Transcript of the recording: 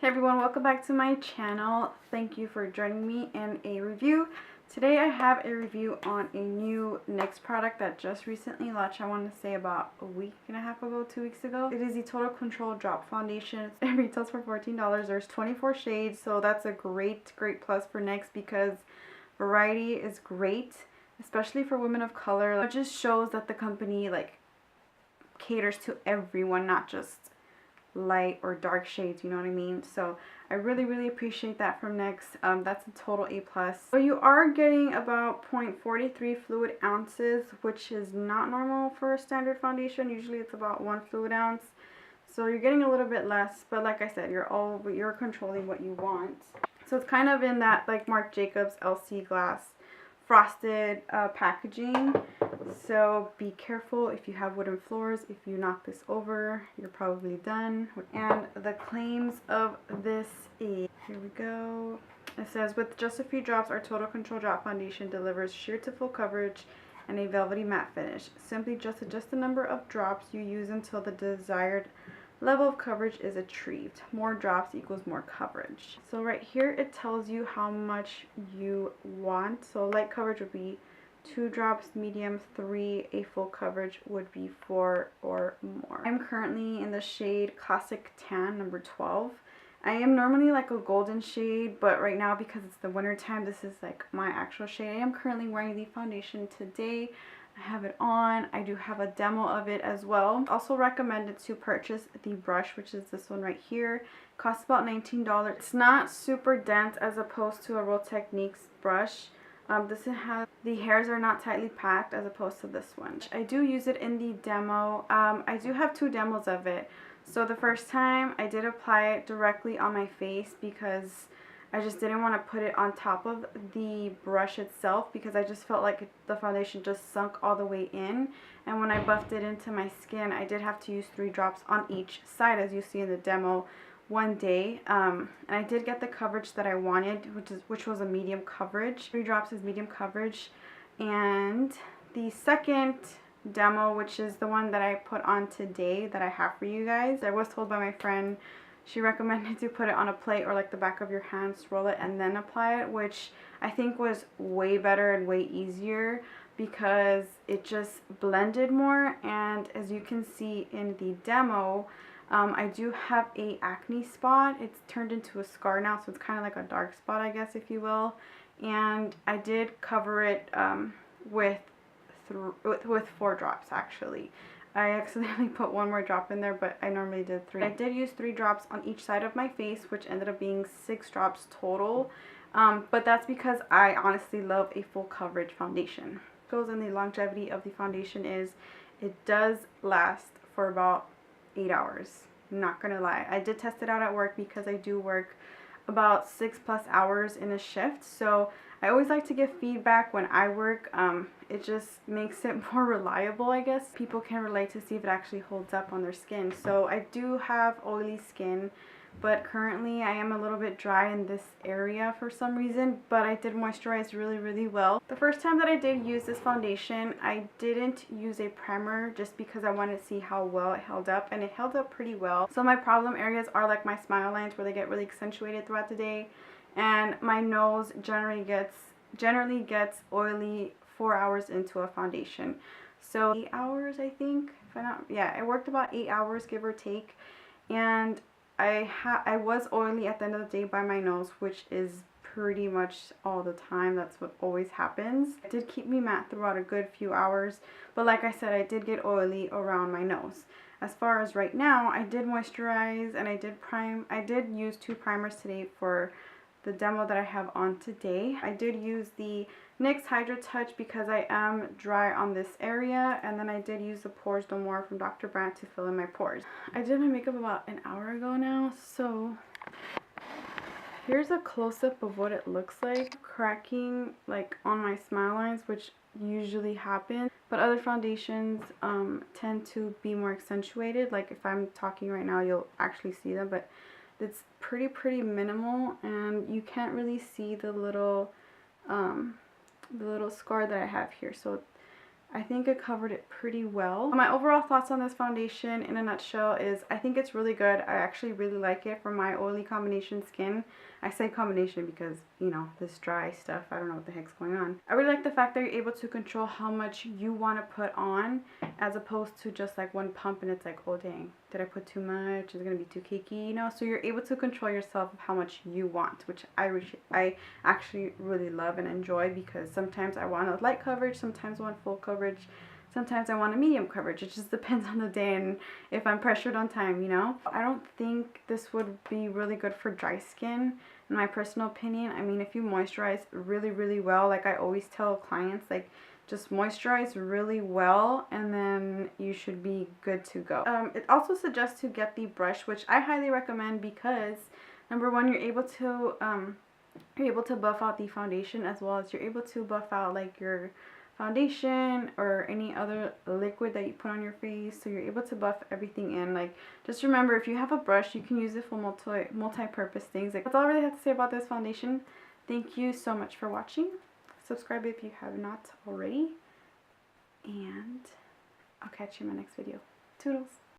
Hey everyone, welcome back to my channel. Thank you for joining me in a review. Today I have a review on a new NYX product that just recently launched. I want to say about a week and a half ago, 2 weeks ago. It is the Total Contro Drop foundation. It retails for $14. There's 24 shades, so that's a great plus for NYX because variety is great, especially for women of color. It just shows that the company caters to everyone, not just light or dark shades, you know what I mean? So I really appreciate that from NYX. That's a total A+. So you are getting about 0.43 fluid ounces, which is not normal for a standard foundation. Usually it's about 1 fluid ounce. So you're getting a little bit less, but like I said, you're controlling what you want. So it's kind of in that like Marc Jacobs LC glass frosted packaging. So be careful if you have wooden floors. If you knock this over, you're probably done. And the claims of this is, here we go. It says, with just a few drops, our Total Contro Drop foundation delivers sheer to full coverage and a velvety matte finish. Simply just adjust the number of drops you use until the desired level of coverage is achieved. More drops equals more coverage. So right here it tells you how much you want. So light coverage would be 2 drops, medium 3, a full coverage would be 4 or more. I'm currently in the shade Classic Tan number 12. I am normally like a golden shade, but right now because it's the winter time, this is like my actual shade. I am currently wearing the foundation today. I have it on. I do have a demo of it as well. Also recommended to purchase the brush, which is this one right here. It costs about $19. It's not super dense as opposed to a Real Techniques brush. This has, the hairs are not tightly packed as opposed to this one. I do use it in the demo. I do have 2 demos of it. So the first time I did apply it directly on my face because I just didn't want to put it on top of the brush itself because I just felt like the foundation just sunk all the way in. And when I buffed it into my skin, I did have to use 3 drops on each side, as you see in the demo, one day. And I did get the coverage that I wanted, which was a medium coverage. 3 drops is medium coverage. And the second demo, which is the one that I put on today that I have for you guys, I was told by my friend, she recommended to put it on a plate or like the back of your hand, swirl it and then apply it, which I think was way better and way easier because it just blended more. And as you can see in the demo, I do have a acne spot. It's turned into a scar now, so it's kind of like a dark spot, I guess, if you will. And I did cover it with 4 drops actually. I accidentally put 1 more drop in there, but I normally did 3. I did use 3 drops on each side of my face, which ended up being 6 drops total. But that's because I honestly love a full coverage foundation. Goes in the longevity of the foundation is it does last for about 8 hours. I'm not gonna lie. I did test it out at work because I do work about 6+ hours in a shift, so I always like to give feedback when I work. It just makes it more reliable, I guess. People can relate to see if it actually holds up on their skin. So I do have oily skin, but currently I am a little bit dry in this area for some reason, but I did moisturize really well. The first time that I did use this foundation, I didn't use a primer just because I wanted to see how well it held up, and it held up pretty well. So my problem areas are like my smile lines where they get really accentuated throughout the day, and my nose generally gets oily 4 hours into a foundation. So 8 hours, I think. Yeah, it worked about 8 hours, give or take. And I was oily at the end of the day by my nose, which is pretty much all the time. That's what always happens. It did keep me matte throughout a good few hours, but like I said, I did get oily around my nose. As far as right now, I did moisturize and I did prime. I did use 2 primers today for the demo that I have on today. I did use the NYX Hydra Touch because I am dry on this area, and then I did use the Pores No More from Dr. Brandt to fill in my pores. I did my makeup about an hour ago now, so here's a close-up of what it looks like. Cracking like on my smile lines, which usually happens, but other foundations tend to be more accentuated. Like if I'm talking right now, you'll actually see them, but it's pretty minimal, and you can't really see the little scar that I have here. So I think it covered it pretty well. My overall thoughts on this foundation in a nutshell is I think it's really good. I actually really like it for my oily combination skin. I say combination because, you know, this dry stuff, I don't know what the heck's going on. I really like the fact that you're able to control how much you want to put on as opposed to just like one pump and it's like, oh dang, did I put too much? Is it going to be too cakey? You know, so you're able to control yourself of how much you want, which I actually really love and enjoy because sometimes I want a light coverage, sometimes I want full coverage. Sometimes I want a medium coverage. It just depends on the day and if I'm pressured on time, you know. I don't think this would be really good for dry skin, in my personal opinion. I mean, if you moisturize really, really well, like I always tell clients, like just moisturize really well and then you should be good to go. It also suggests to get the brush, which I highly recommend because number one, you're able to buff out the foundation as well as you're able to buff out like your foundation or any other liquid that you put on your face, so you're able to buff everything in. Like, just remember, if you have a brush, you can use it for multi-purpose things. Like, that's all I really have to say about this foundation. Thank you so much for watching. Subscribe if you have not already, and I'll catch you in my next video. Toodles!